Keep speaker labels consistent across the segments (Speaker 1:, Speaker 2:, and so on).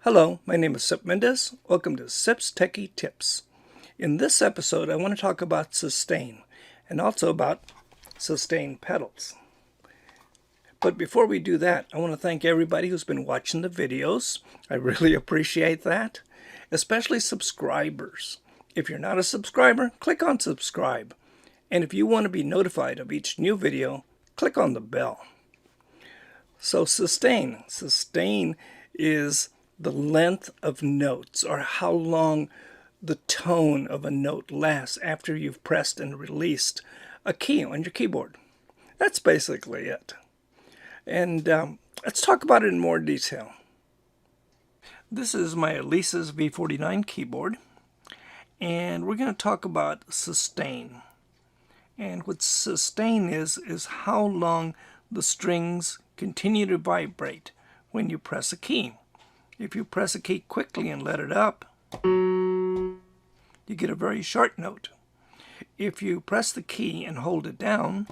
Speaker 1: Hello, my name is Sip Mendez. Welcome to Sip's Techie Tips. In this episode, I want to talk about sustain and also about sustain pedals. But before we do that, I want to thank everybody who's been watching the videos. I really appreciate that, especially subscribers. If you're not a subscriber, click on subscribe. And if you want to be notified of each new video, click on the bell. So sustain. Sustain is the length of notes, or how long the tone of a note lasts after you've pressed and released a key on your keyboard. That's basically it. And let's talk about it in more detail. This is my Alesis B49 keyboard, and we're going to talk about sustain. And what sustain is how long the strings continue to vibrate when you press a key. If you press a key quickly and let it up, you get a very short note. If you press the key and hold it down,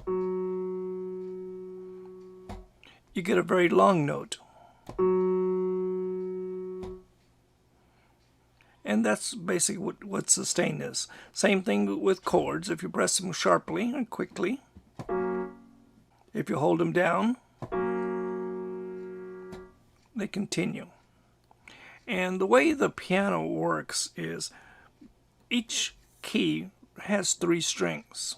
Speaker 1: you get a very long note. And that's basically what sustain is. Same thing with chords. If you press them sharply and quickly, if you hold them down, they continue. And the way the piano works is each key has 3 strings.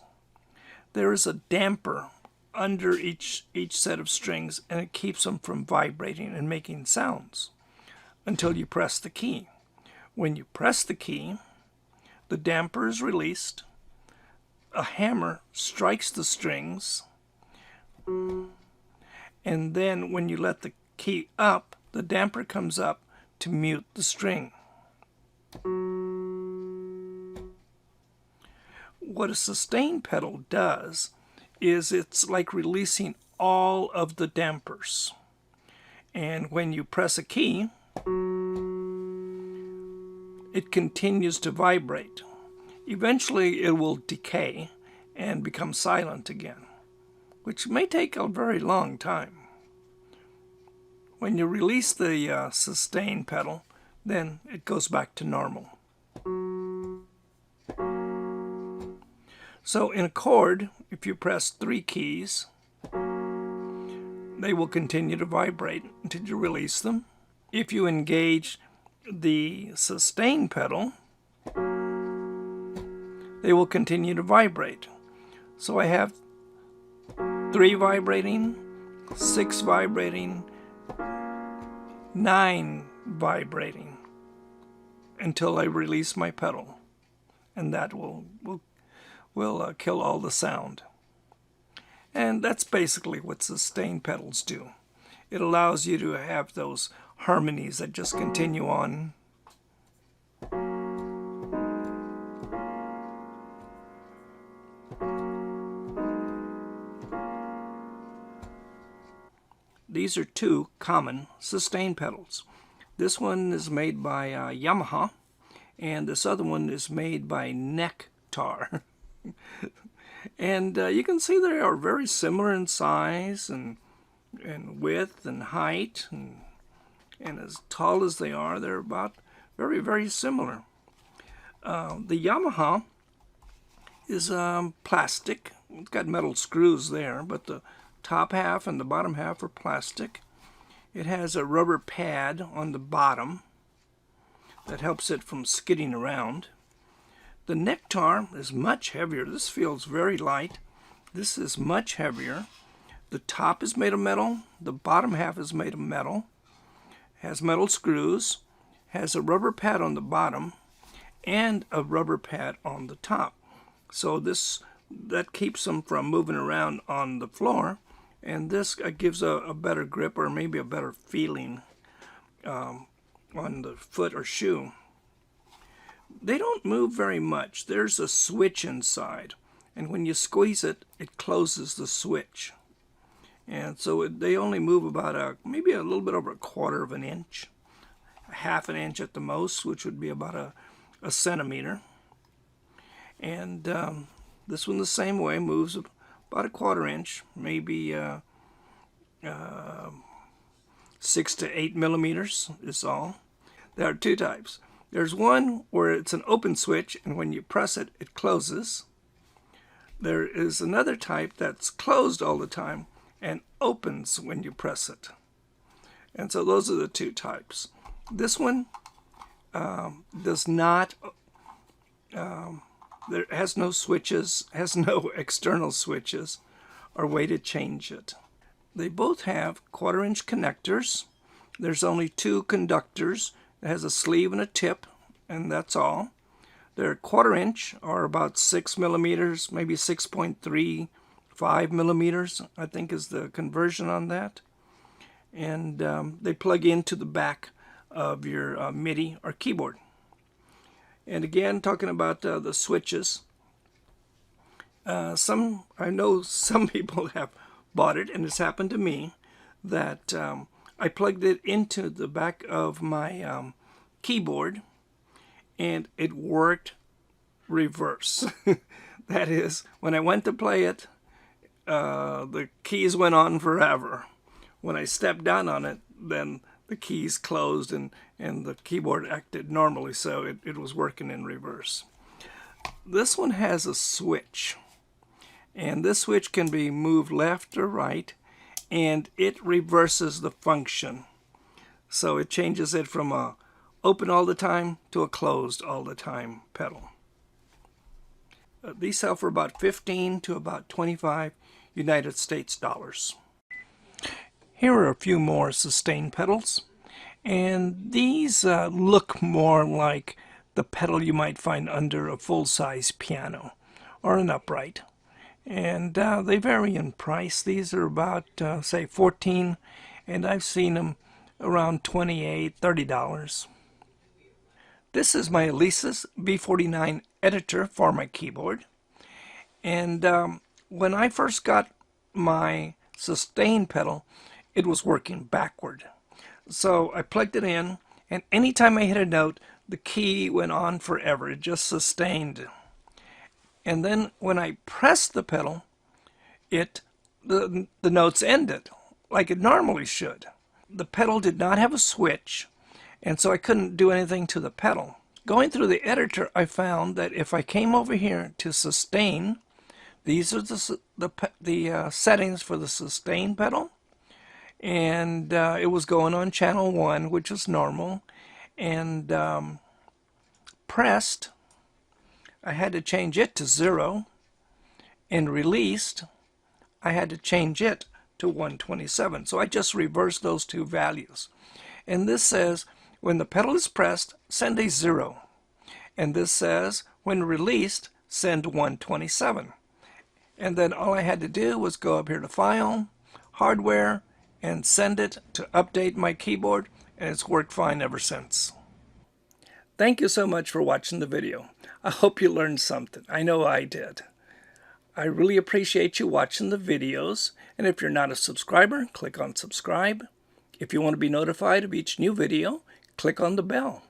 Speaker 1: There is a damper under each set of strings, and it keeps them from vibrating and making sounds until you press the key. When you press the key, the damper is released, a hammer strikes the strings, and then when you let the key up, the damper comes up to mute the string. What a sustain pedal does is it's like releasing all of the dampers. And when you press a key, it continues to vibrate. Eventually it will decay and become silent again, which may take a very long time. When you release the sustain pedal, then it goes back to normal. So in a chord, if you press 3 keys, they will continue to vibrate until you release them. If you engage the sustain pedal, they will continue to vibrate. So I have 3 vibrating, 6 vibrating, 9 vibrating until I release my pedal, and that will kill all the sound. And that's basically what sustain pedals do. It allows you to have those harmonies that just continue on. These are 2 common sustain pedals. This one is made by Yamaha, and this other one is made by Nectar. And you can see they are very similar in size and width and height, and as tall as they are, they're about very, very similar. The Yamaha is plastic. It's got metal screws there, but the top half and the bottom half are plastic. It has a rubber pad on the bottom that helps it from skidding around. The Nectar is much heavier. This feels very light. This is much heavier. The top is made of metal. The bottom half is made of metal. Has metal screws. Has a rubber pad on the bottom and a rubber pad on the top. So that keeps them from moving around on the floor, and this gives a better grip, or maybe a better feeling on the foot or shoe. They don't move very much. There's a switch inside, and when you squeeze it, it closes the switch. And so they only move about maybe a little bit over 1/4 of an inch, 1/2 an inch at the most, which would be about a centimeter. And this one the same way, moves about 1/4 inch, maybe 6 to 8 millimeters is all. There are two types. There's one where it's an open switch, and when you press it, it closes. There is another type that's closed all the time and opens when you press it. And so those are the two types. This one does not, there has no switches, has no external switches or way to change it. They both have 1/4-inch connectors. There's only two conductors. It has a sleeve and a tip, and that's all. They're 1/4-inch, or about 6 millimeters, maybe 6.35 millimeters, I think is the conversion on that. And they plug into the back of your MIDI or keyboard. And again, talking about the switches, I know some people have bought it, and it's happened to me, that I plugged it into the back of my keyboard, and it worked reverse. That is, when I went to play it, the keys went on forever. When I stepped down on it, then the keys closed and the keyboard acted normally, so it was working in reverse. This one has a switch, and this switch can be moved left or right, and it reverses the function. So it changes it from a open all the time to a closed all the time pedal. These sell for about 15 to about 25 United States dollars. Here are a few more sustain pedals, and these look more like the pedal you might find under a full-size piano or an upright. And they vary in price. These are about, say, $14, and I've seen them around $28, $30. This is my Alesis B49 Editor for my keyboard. And when I first got my sustain pedal, it was working backward. So I plugged it in, and anytime I hit a note, the key went on forever. It just sustained. And then when I pressed the pedal, the notes ended, like it normally should. The pedal did not have a switch, and so I couldn't do anything to the pedal. Going through the editor, I found that if I came over here to sustain, these are the settings for the sustain pedal, and it was going on channel 1, which is normal, and pressed, I had to change it to 0, and released, I had to change it to 127. So I just reversed those two values. And this says, when the pedal is pressed, send a 0. And this says, when released, send 127. And then all I had to do was go up here to File, Hardware, and send it to update my keyboard, and it's worked fine ever since. Thank you so much for watching the video. I hope you learned something. I know I did. I really appreciate you watching the videos, and if you're not a subscriber, click on subscribe. If you want to be notified of each new video, click on the bell.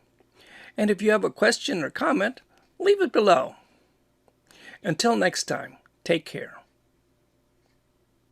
Speaker 1: And if you have a question or comment, leave it below. Until next time, take care.